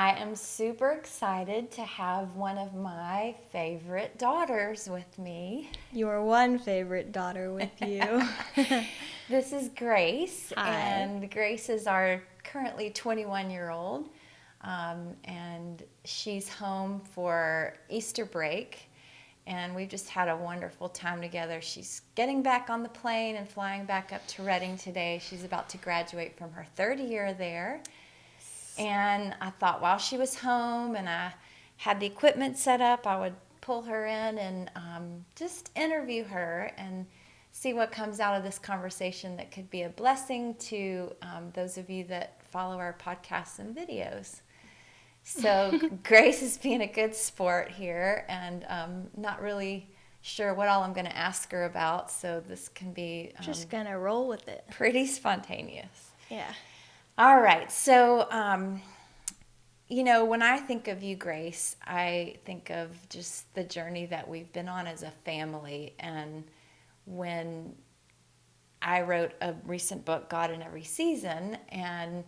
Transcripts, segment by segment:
I am super excited to have one of my favorite daughters with me. Your one favorite daughter with you. This is Grace, Hi. and Grace is our currently 21-year-old, and she's home for Easter break, and we've just had a wonderful time together. She's getting back on the plane and flying back up to Reading today. She's about to graduate from her third year there. And I thought while she was home and I had the equipment set up, I would pull her in and just interview her and see what comes out of this conversation that could be a blessing to those of you that follow our podcasts and videos. So Grace is being a good sport here and not really sure what all I'm going to ask her about, so this can be Just gonna roll with it. pretty spontaneous. Yeah. All right, so when I think of you, Grace, I think of just the journey that we've been on as a family. And when I wrote a recent book, God in Every Season, and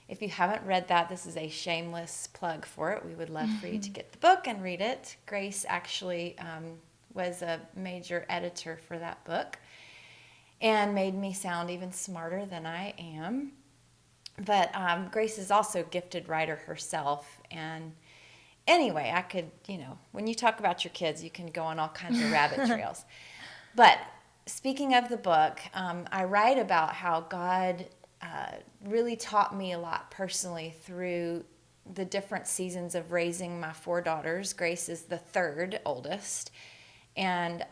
if you haven't read that, this is a shameless plug for it. We would love for you to get the book and read it. Grace actually was a major editor for that book and made me sound even smarter than I am. But Grace is also a gifted writer herself. And anyway, I could, when you talk about your kids, you can go on all kinds of rabbit trails. But speaking of the book, I write about how God really taught me a lot personally through the different seasons of raising my four daughters. Grace is the third oldest. And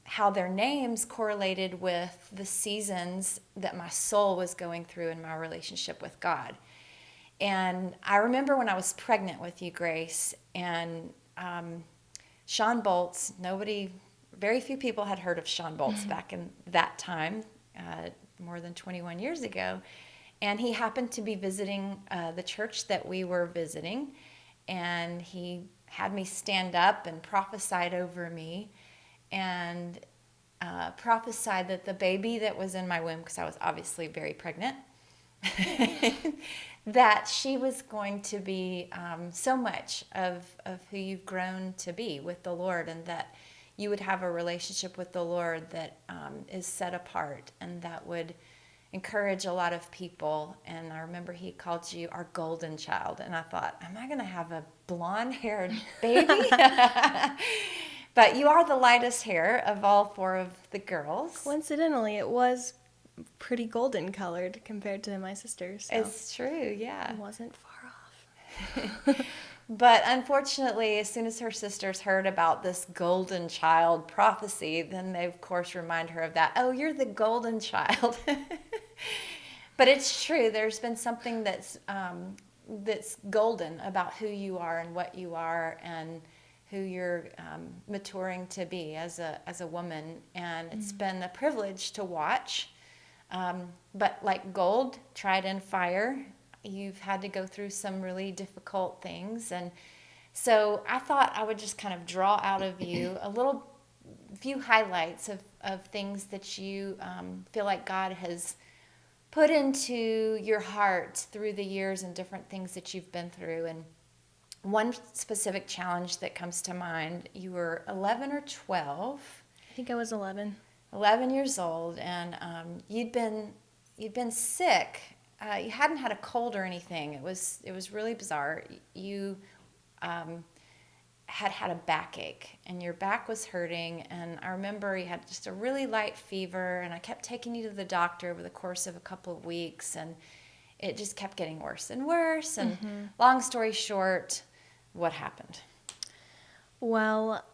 how their names correlated with the seasons that my soul was going through in my relationship with God. And I remember when I was pregnant with you, Grace, and Sean Boltz, very few people had heard of Sean Boltz back in that time, more than 21 years ago. And he happened to be visiting the church that we were visiting, and he had me stand up and prophesied over me and prophesied that the baby that was in my womb, because I was obviously very pregnant, that she was going to be so much of who you've grown to be with the Lord, and that you would have a relationship with the Lord that is set apart and that would encourage a lot of people. And I remember he called you our golden child, and I thought, am I going to have a blonde-haired baby? But you are the lightest hair of all four of the girls. Coincidentally, it was pretty golden colored compared to my sisters. So It's true, yeah. it wasn't far off. But unfortunately, as soon as her sisters heard about this golden child prophecy, then they, of course, remind her of that. Oh, you're the golden child. But it's true. There's been something that's golden about who you are and what you are and who you're maturing to be as a woman. And it's been a privilege to watch. But like gold tried in fire, you've had to go through some really difficult things. And so I thought I would just kind of draw out of you a few highlights of things that you feel like God has put into your heart through the years and different things that you've been through. And one specific challenge that comes to mind, you were 11 or 12. I think I was 11. 11 years old, and you'd been sick. You hadn't had a cold or anything. It was really bizarre. You had a backache, and your back was hurting. And I remember you had just a really light fever, and I kept taking you to the doctor over the course of a couple of weeks, and it just kept getting worse and worse. And long story short, what happened? Well,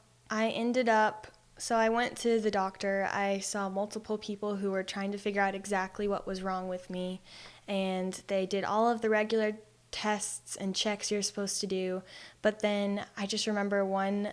so I went to the doctor. I saw multiple people who were trying to figure out exactly what was wrong with me, and they did all of the regular tests and checks you're supposed to do. But then I just remember one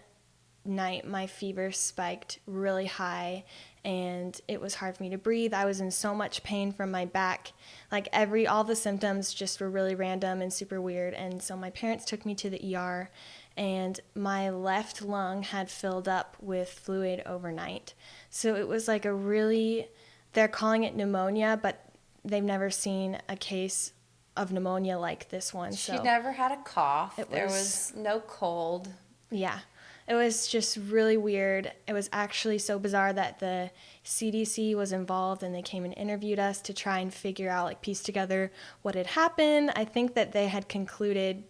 night my fever spiked really high, and it was hard for me to breathe. I was in so much pain from my back. Like all the symptoms just were really random and super weird. And so my parents took me to the ER, and my left lung had filled up with fluid overnight. So it was like they're calling it pneumonia, but they've never seen a case of pneumonia like this one. She So never had a cough. it There was, was no cold. yeah, it was just really weird. It was actually so bizarre that the CDC was involved and they came and interviewed us to try and figure out, like, piece together what had happened. I think that they had concluded,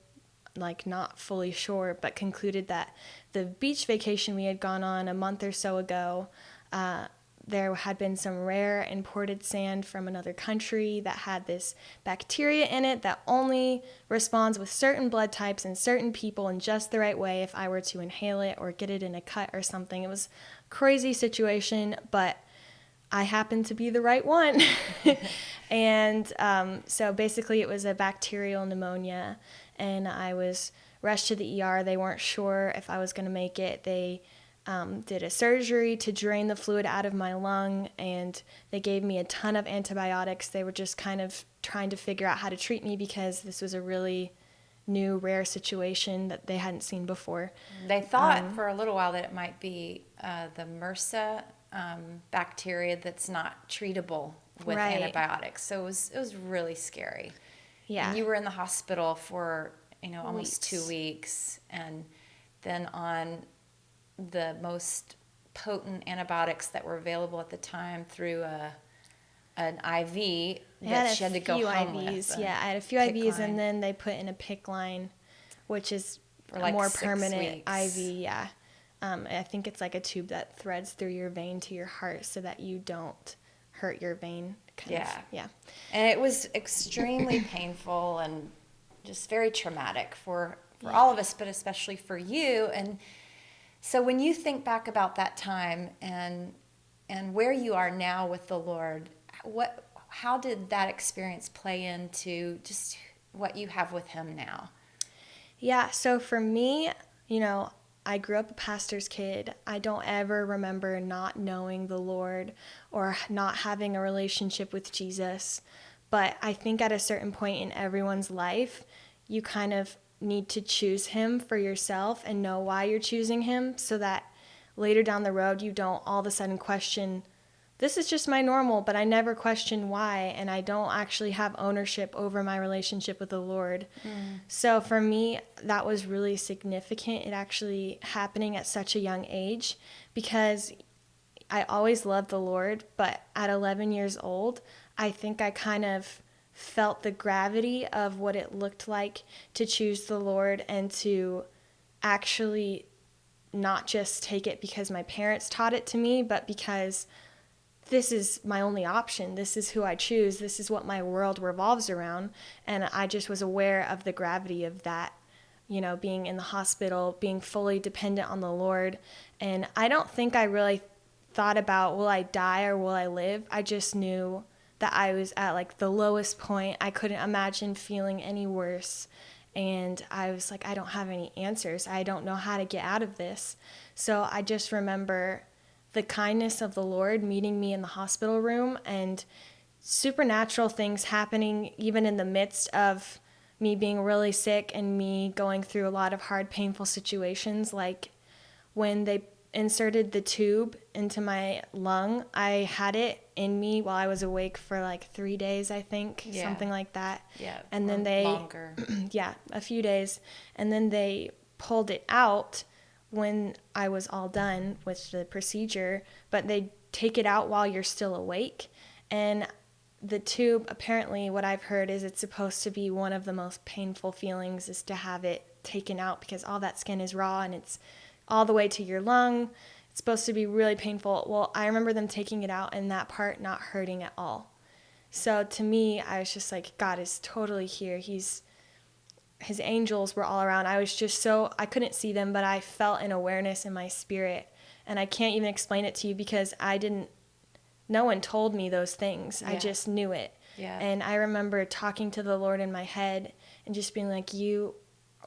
like, not fully sure, but concluded that the beach vacation we had gone on a month or so ago, there had been some rare imported sand from another country that had this bacteria in it that only responds with certain blood types and certain people in just the right way if I were to inhale it or get it in a cut or something. It was a crazy situation, but I happened to be the right one. And so basically it was a bacterial pneumonia, and I was rushed to the ER. They weren't sure if I was going to make it. They did a surgery to drain the fluid out of my lung, and they gave me a ton of antibiotics. They were just kind of trying to figure out how to treat me because this was a really new, rare situation that they hadn't seen before. They thought for a little while that it might be the MRSA bacteria that's not treatable with Right. antibiotics. So it was really scary. Yeah. And you were in the hospital for, almost 2 Weeks. weeks, and then on the most potent antibiotics that were available at the time through an IV that she had to go home IVs. with. Yeah, I had a few PICC IVs, line. and then they put in a PICC line, which is For a like more 6 permanent weeks. IV. Yeah, I think it's like a tube that threads through your vein to your heart so that you don't hurt your vein. Yeah. And it was extremely painful and just very traumatic for all of us, but especially for you. And so when you think back about that time and where you are now with the Lord, how did that experience play into just what you have with him now? Yeah, so for me, I grew up a pastor's kid. I don't ever remember not knowing the Lord or not having a relationship with Jesus. But I think at a certain point in everyone's life, you kind of need to choose him for yourself and know why you're choosing him so that later down the road you don't all of a sudden question, this is just my normal, but I never question why, and I don't actually have ownership over my relationship with the Lord. So for me, that was really significant. It actually happening at such a young age because I always loved the Lord, but at 11 years old, I think I kind of felt the gravity of what it looked like to choose the Lord and to actually not just take it because my parents taught it to me, but because this is my only option. This is who I choose. This is what my world revolves around. And I just was aware of the gravity of that, being in the hospital, being fully dependent on the Lord. And I don't think I really thought about, will I die or will I live? I just knew that I was at like the lowest point. I couldn't imagine feeling any worse. And I was like, I don't have any answers. I don't know how to get out of this. So I just remember the kindness of the Lord meeting me in the hospital room and supernatural things happening even in the midst of me being really sick and me going through a lot of hard, painful situations. Like when they inserted the tube into my lung, I had it in me while I was awake for like 3 days, I think, something like that. Yeah, and then longer. Yeah, a few days. And then they pulled it out when I was all done with the procedure, but they take it out while you're still awake. And the tube, apparently what I've heard is it's supposed to be one of the most painful feelings is to have it taken out because all that skin is raw and it's all the way to your lung. It's supposed to be really painful. Well, I remember them taking it out and that part not hurting at all. So to me, I was just like, God is totally here. His angels were all around. I was just I couldn't see them, but I felt an awareness in my spirit. And I can't even explain it to you because no one told me those things. Yeah. I just knew it. Yeah. And I remember talking to the Lord in my head and just being like, you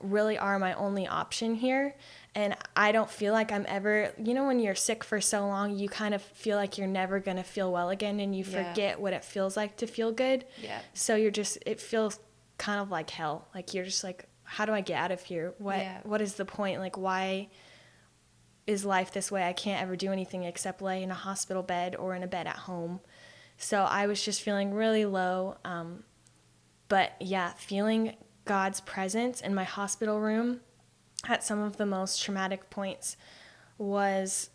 really are my only option here. And I don't feel like I'm ever, when you're sick for so long, you kind of feel like you're never going to feel well again and you forget what it feels like to feel good. Yeah. So it feels kind of like hell. Like you're just like, how do I get out of here? What is the point? Like, why is life this way? I can't ever do anything except lay in a hospital bed or in a bed at home. So I was just feeling really low. But yeah, feeling God's presence in my hospital room at some of the most traumatic points was,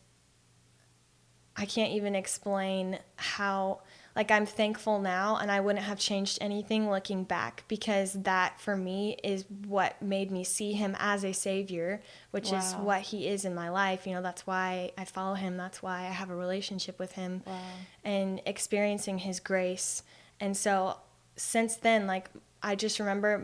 I can't even explain how, like, I'm thankful now, and I wouldn't have changed anything looking back, because that for me is what made me see him as a savior, which is Wow. what he is in my life. You know, that's why I follow him. That's why I have a relationship with him. Wow. And experiencing his grace. And so since then, like, I just remember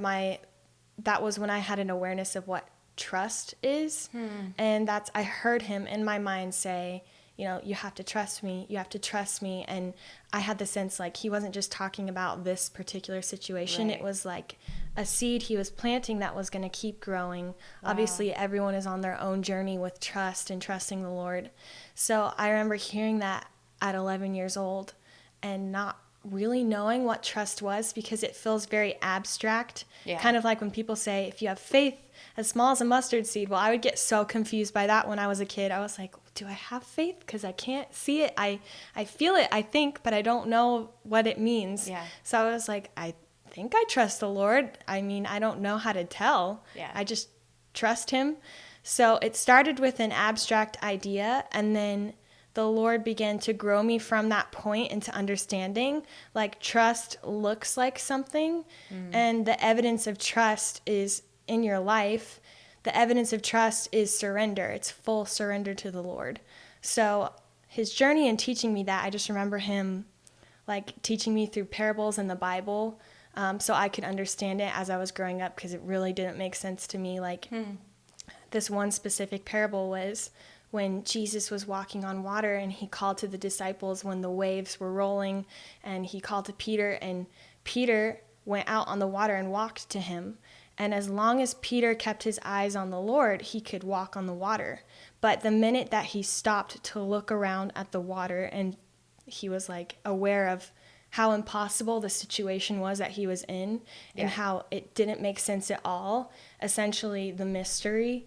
that was when I had an awareness of what trust is. And I heard him in my mind say, you know, you have to trust me. You have to trust me. And I had the sense like he wasn't just talking about this particular situation. Right. It was like a seed he was planting that was going to keep growing. Wow. Obviously, everyone is on their own journey with trust and trusting the Lord. So I remember hearing that at 11 years old and not really knowing what trust was, because it feels very abstract. Yeah. Kind of like when people say, if you have faith as small as a mustard seed. Well, I would get so confused by that when I was a kid. I was like, do I have faith? Because I can't see it. I feel it, I think, but I don't know what it means. Yeah. So I was like, I think I trust the Lord. I mean, I don't know how to tell. Yeah. I just trust him. So it started with an abstract idea, and then the Lord began to grow me from that point into understanding, like, trust looks like something, and the evidence of trust is in your life. The evidence of trust is surrender. It's full surrender to the Lord. So his journey in teaching me that, I just remember him like teaching me through parables in the Bible, so I could understand it as I was growing up, because it really didn't make sense to me. Like, this one specific parable was when Jesus was walking on water, and he called to the disciples when the waves were rolling, and he called to Peter, and Peter went out on the water and walked to him. And as long as Peter kept his eyes on the Lord, he could walk on the water. But the minute that he stopped to look around at the water, and he was like aware of how impossible the situation was that he was in, and how it didn't make sense at all, essentially the mystery,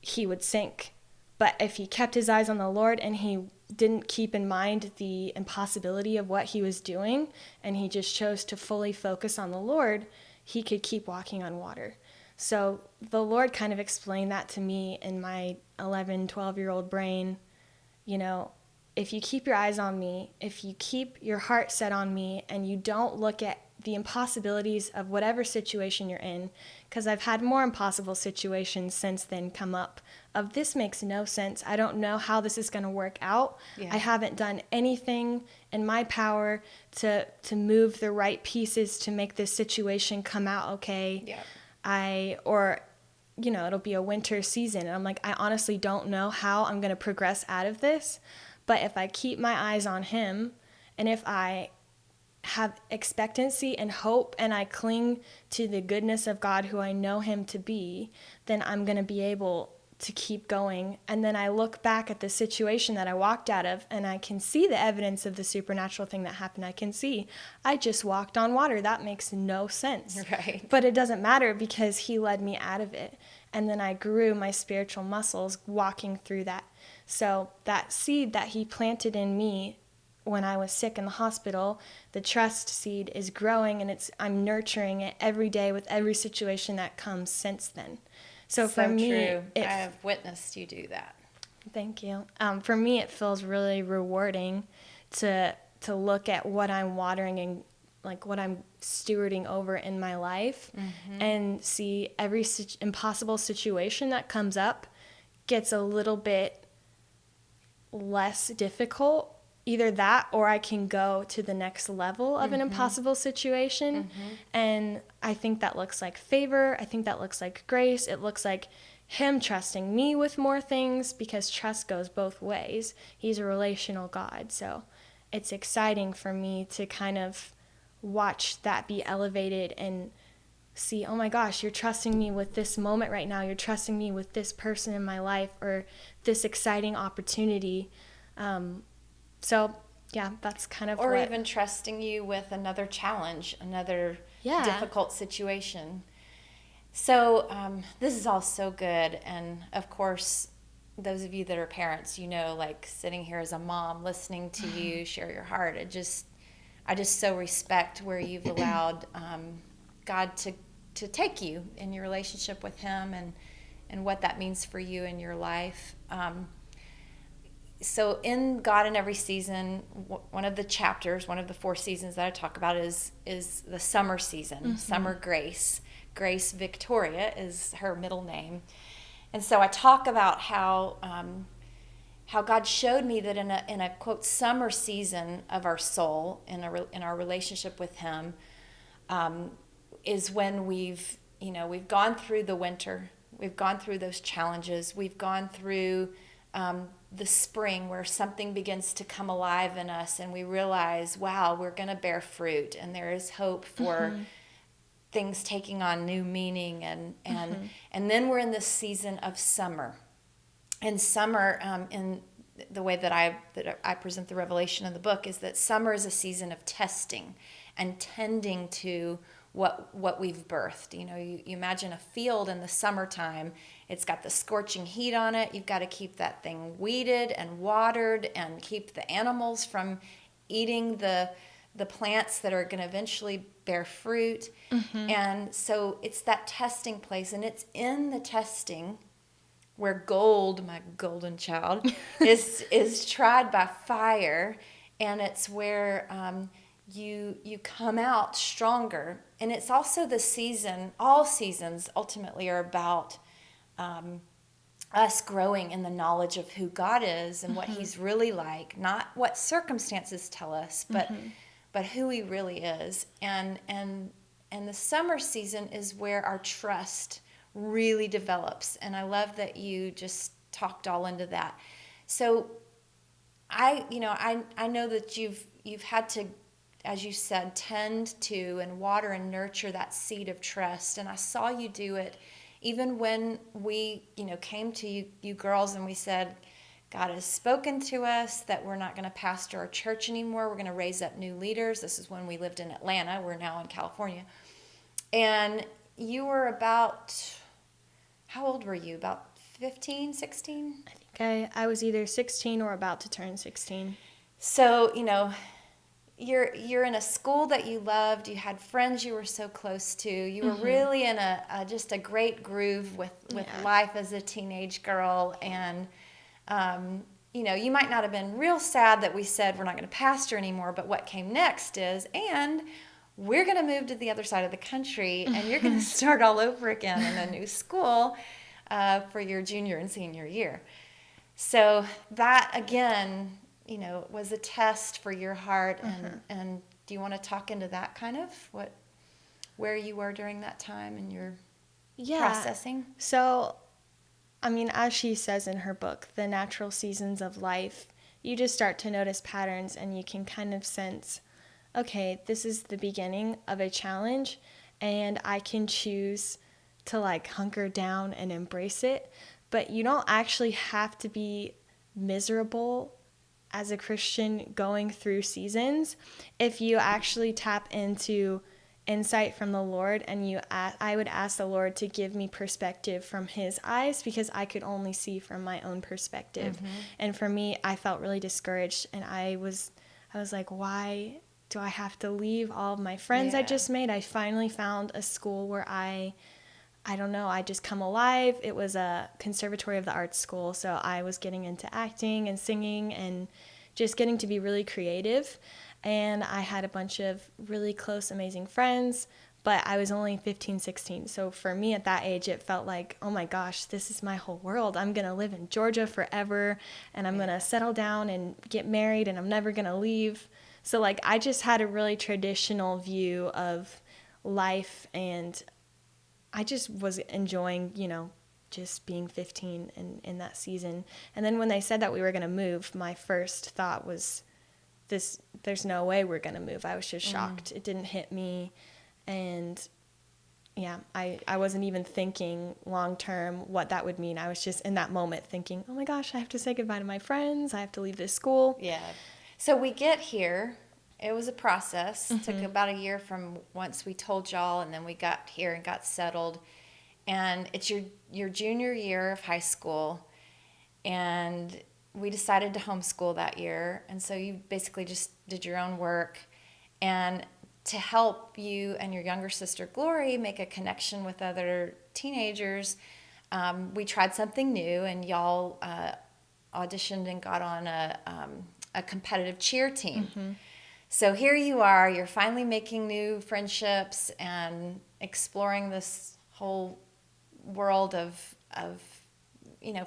he would sink. But if he kept his eyes on the Lord and he didn't keep in mind the impossibility of what he was doing, and he just chose to fully focus on the Lord, he could keep walking on water. So the Lord kind of explained that to me in my 11, 12-year-old brain. You know, if you keep your eyes on me, if you keep your heart set on me, and you don't look at the impossibilities of whatever situation you're in, because I've had more impossible situations since then come up of, this makes no sense. I don't know how this is going to work out. Yeah. I haven't done anything in my power to move the right pieces to make this situation come out okay. Yeah. Or you know, it'll be a winter season, and I'm like, I honestly don't know how I'm going to progress out of this. But if I keep my eyes on him, and if I have expectancy and hope, and I cling to the goodness of God, who I know him to be, then I'm going to be able to keep going. And then I look back at the situation that I walked out of, and I can see the evidence of the supernatural thing that happened. I can see I just walked on water. That makes no sense. Right. But it doesn't matter, because he led me out of it. And then I grew my spiritual muscles walking through that. So that seed that he planted in me when I was sick in the hospital, the trust seed is growing, and I'm nurturing it every day with every situation that comes since then. So for me, true. I have witnessed you do that. Thank you. For me, it feels really rewarding to look at what I'm watering and like what I'm stewarding over in my life, and see every impossible situation that comes up gets a little bit less difficult. Either that, or I can go to the next level of an impossible situation. And I think that looks like favor. I think that looks like grace. It looks like him trusting me with more things, because trust goes both ways. He's a relational God. So it's exciting for me to kind of watch that be elevated and see, oh my gosh, you're trusting me with this moment right now. You're trusting me with this person in my life, or this exciting opportunity. So, yeah, that's kind of Or what... even trusting you with another challenge, another difficult situation. So this is all so good. And, of course, those of you that are parents, you know, like sitting here as a mom, listening to you share your heart, I just so respect where you've allowed God to take you in your relationship with Him, and what that means for you in your life. So in God in Every Season, one of the chapters, one of the 4 seasons that I talk about is the summer season, summer grace. Grace Victoria is her middle name. And so I talk about how God showed me that in a quote summer season of our soul, in our relationship with Him, is when we've gone through the winter, we've gone through those challenges, we've gone through the spring where something begins to come alive in us, and we realize, wow, we're going to bear fruit, and there is hope for things taking on new meaning, and then we're in this season of summer. And summer, in the way that I present the revelation in the book, is that summer is a season of testing and tending to what we've birthed. You imagine a field in the summertime. It's got the scorching heat on it. You've got to keep that thing weeded and watered and keep the animals from eating the plants that are going to eventually bear fruit. And so it's that testing place, and it's in the testing where gold, my golden child, is tried by fire, and it's where you come out stronger. And it's also the season. All seasons ultimately are about us growing in the knowledge of who God is and what He's really like, not what circumstances tell us, but who He really is. And the summer season is where our trust really develops. And I love that you just talked all into that. So I know that you've had to, as you said, tend to and water and nurture that seed of trust. And I saw you do it even when we, came to you girls and we said, God has spoken to us that we're not going to pastor our church anymore. We're going to raise up new leaders. This is when we lived in Atlanta. We're now in California. And you were about, how old were you? About 15, 16? I think I was either 16 or about to turn 16. So, you're in a school that you loved. You had friends you were so close to. You were really in just a great groove with life as a teenage girl. And, you might not have been real sad that we said we're not going to pastor anymore, but what came next is, and we're going to move to the other side of the country, and you're going to start all over again in a new school for your junior and senior year. So that, again, was a test for your heart. And do you want to talk into that kind of where you were during that time and your processing? So, as she says in her book, the natural seasons of life, you just start to notice patterns, and you can kind of sense, okay, this is the beginning of a challenge, and I can choose to hunker down and embrace it. But you don't actually have to be miserable as a Christian going through seasons if you actually tap into insight from the Lord, and I would ask the Lord to give me perspective from His eyes, because I could only see from my own perspective. And for me, I felt really discouraged, and I was like, why do I have to leave all of my friends I just made? I finally found a school where I don't know, I just come alive. It was a Conservatory of the Arts school, so I was getting into acting and singing and just getting to be really creative. And I had a bunch of really close, amazing friends, but I was only 15, 16. So for me at that age, it felt like, oh my gosh, this is my whole world. I'm going to live in Georgia forever, and I'm going to settle down and get married, and I'm never going to leave. So I just had a really traditional view of life, and I just was enjoying, just being 15 in that season. And then when they said that we were going to move, my first thought was, there's no way we're going to move. I was just shocked. It didn't hit me. And I wasn't even thinking long term what that would mean. I was just in that moment thinking, oh my gosh, I have to say goodbye to my friends. I have to leave this school. Yeah. So we get here. It was a process. It took about a year from once we told y'all, and then we got here and got settled. And it's your junior year of high school, and we decided to homeschool that year. And so you basically just did your own work. And to help you and your younger sister Glory make a connection with other teenagers, we tried something new, and y'all auditioned and got on a competitive cheer team. Mm-hmm. So here you are, you're finally making new friendships and exploring this whole world of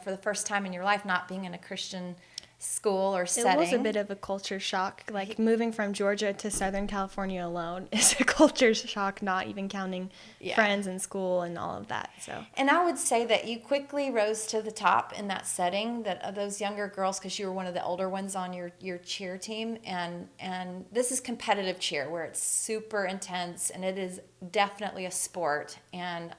for the first time in your life, not being in a Christian school or setting. It was a bit of a culture shock. Like, moving from Georgia to Southern California alone is a culture shock, not even counting friends in school and all of that. So, and I would say that you quickly rose to the top in that setting, that of those younger girls, because you were one of the older ones on your cheer team, and this is competitive cheer where it's super intense, and it is definitely a sport, and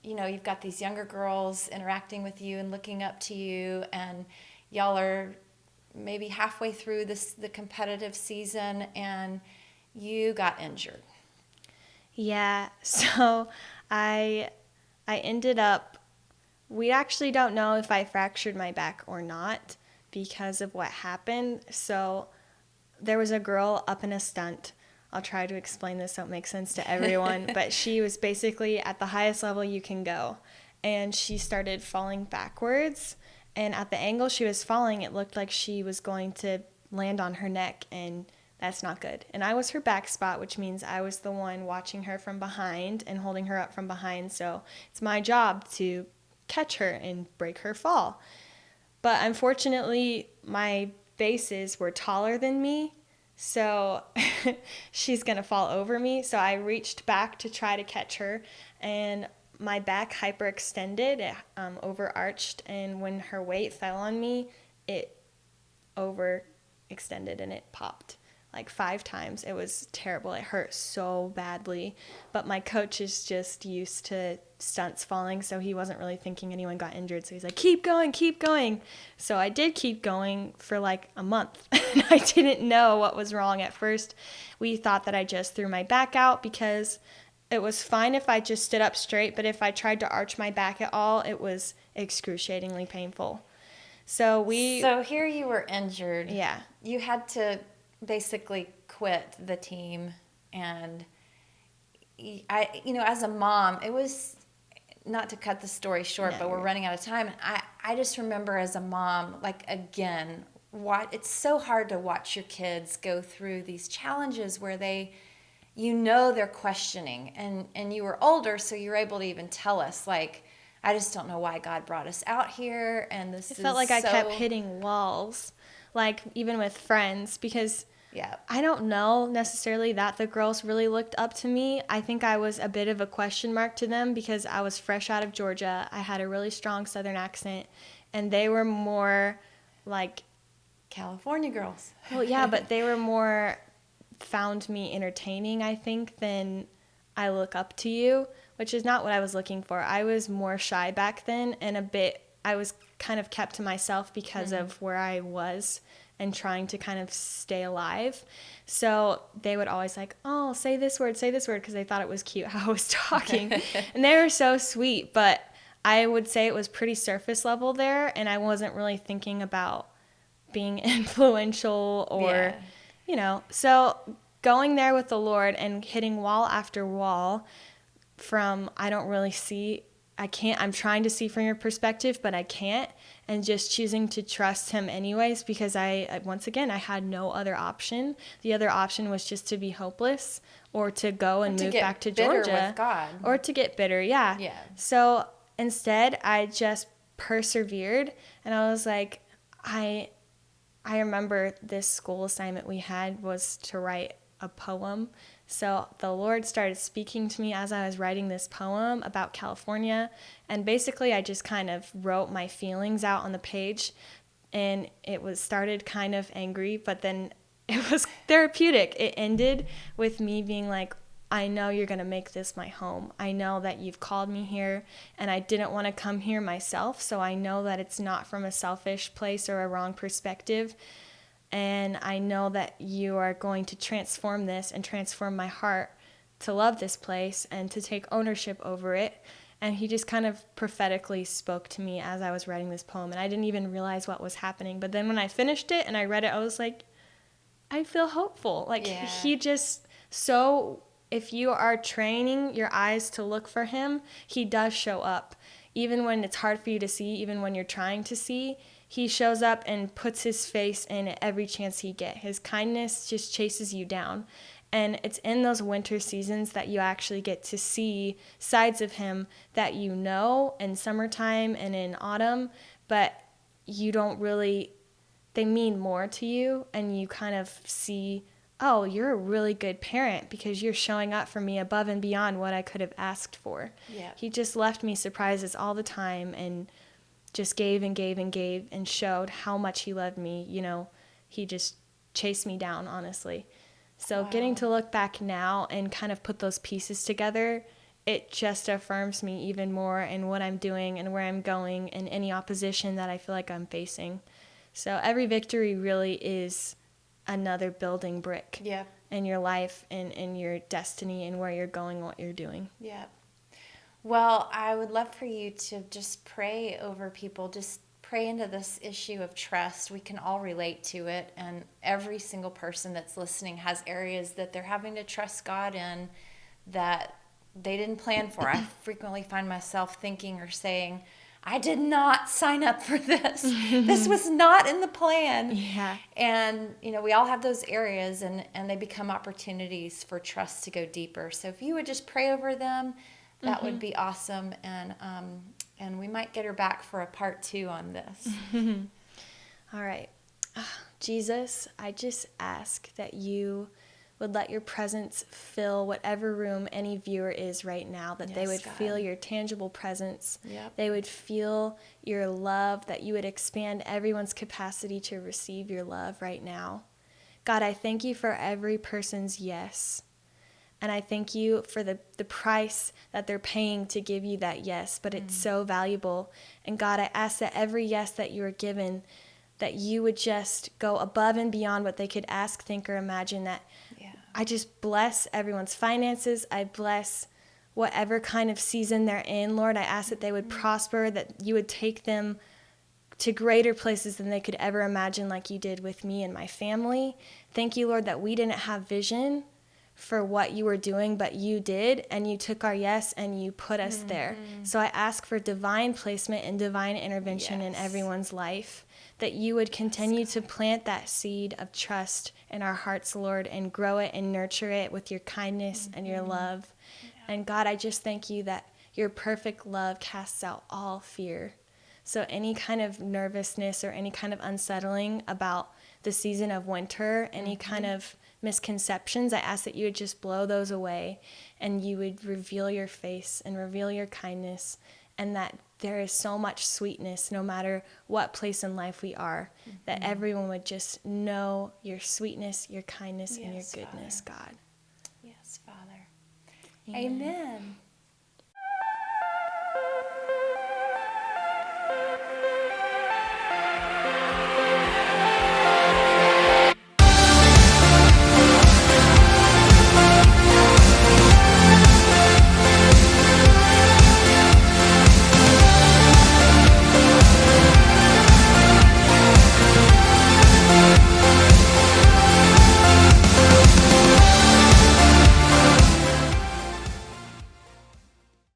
you've got these younger girls interacting with you and looking up to you, and y'all are maybe halfway through the competitive season, and you got injured. Yeah, so I ended up, we actually don't know if I fractured my back or not because of what happened. So there was a girl up in a stunt. I'll try to explain this so it makes sense to everyone, but she was basically at the highest level you can go, and she started falling backwards, and at the angle she was falling, it looked like she was going to land on her neck, and that's not good. And I was her back spot, which means I was the one watching her from behind and holding her up from behind, so it's my job to catch her and break her fall. But unfortunately, my bases were taller than me, so she's going to fall over me. So I reached back to try to catch her, and my back hyperextended, it overarched, and when her weight fell on me, it overextended and it popped like 5 times. It was terrible. It hurt so badly. But my coach is just used to stunts falling, so he wasn't really thinking anyone got injured. So he's like, keep going, keep going. So I did keep going for like a month. And I didn't know what was wrong at first. We thought that I just threw my back out because it was fine if I just stood up straight, but if I tried to arch my back at all, it was excruciatingly painful. So here you were injured. Yeah. You had to basically quit the team, and as a mom, it was, not to cut the story short, but we're running out of time. And I just remember as a mom, like, again, it's so hard to watch your kids go through these challenges where they're questioning, and you were older, so you're able to even tell us, like, I just don't know why God brought us out here, and this it felt like I kept hitting walls, like, even with friends, because I don't know necessarily that the girls really looked up to me. I think I was a bit of a question mark to them because I was fresh out of Georgia. I had a really strong Southern accent, and they were more like California girls. Well, yeah, but they were more found me entertaining, I think, than I look up to you, which is not what I was looking for. I was more shy back then, and I was kind of kept to myself because of where I was and trying to kind of stay alive. So they would always like, oh, say this word, because they thought it was cute how I was talking. And they were so sweet, but I would say it was pretty surface level there, and I wasn't really thinking about being influential or, So going there with the Lord and hitting wall after wall from I'm trying to see from your perspective, but I can't, and just choosing to trust him anyways, because I had no other option. The other option was just to be hopeless or to go and move back to Georgia with God. Or to get bitter. Yeah. So instead I just persevered, and I was like, I remember this school assignment we had was to write a poem. So the Lord started speaking to me as I was writing this poem about California, and basically I just kind of wrote my feelings out on the page, and it started kind of angry, but then it was therapeutic. It ended with me being like, I know you're going to make this my home. I know that you've called me here, and I didn't want to come here myself, so I know that it's not from a selfish place or a wrong perspective. And I know that you are going to transform this and transform my heart to love this place and to take ownership over it. And he just kind of prophetically spoke to me as I was writing this poem. And I didn't even realize what was happening. But then when I finished it and I read it, I was like, I feel hopeful. Like Yeah. he just so if you are training your eyes to look for him, he does show up. Even when it's hard for you to see, even when you're trying to see, he shows up and puts his face in at every chance he gets. His kindness just chases you down. And it's in those winter seasons that you actually get to see sides of him that you know in summertime and in autumn, but you don't really, they mean more to you, and you kind of see, oh, you're a really good parent because you're showing up for me above and beyond what I could have asked for. Yeah. He just left me surprises all the time and just gave and gave and gave and showed how much he loved me. You know, he just chased me down, honestly. So Wow. getting to look back now and kind of put those pieces together, it just affirms me even more in what I'm doing and where I'm going and any opposition that I feel like I'm facing. So every victory really is another building brick Yep. in your life and in your destiny and where you're going, what you're doing. Yep. Well, I would love for you to just pray over people, just pray into this issue of trust. We can all relate to it, and every single person that's listening has areas that they're having to trust God in that they didn't plan for. I frequently find myself thinking or saying, I did not sign up for this. This was not in the plan. Yeah. And, we all have those areas, and they become opportunities for trust to go deeper. So if you would just pray over them, that would be awesome. And we might get her back for a part 2 on this. All right. Jesus, I just ask that you would let your presence fill whatever room any viewer is right now, that they Yes, would God. feel your tangible presence. Yep. They would feel your love, that you would expand everyone's capacity to receive your love right now. God, I thank you for every person's yes. And I thank you for the price that they're paying to give you that yes, but it's so valuable. And God, I ask that every yes that you are given, that you would just go above and beyond what they could ask, think, or imagine. That Yeah. I just bless everyone's finances. I bless whatever kind of season they're in, Lord. I ask that they would prosper, that you would take them to greater places than they could ever imagine, like you did with me and my family. Thank you, Lord, that we didn't have vision for what you were doing, but you did, and you took our yes and you put us there. So I ask for divine placement and divine intervention in Yes. everyone's life, that you would continue to plant that seed of trust in our hearts, Lord, and grow it and nurture it with your kindness and your love. And God, I just thank you that your perfect love casts out all fear. So any kind of nervousness or any kind of unsettling about the season of winter, any kind of misconceptions, I ask that you would just blow those away, and you would reveal your face and reveal your kindness, and that there is so much sweetness no matter what place in life we are, that everyone would just know your sweetness, your kindness, and your Yes, goodness, Father. God. Yes, Father. Amen. Amen.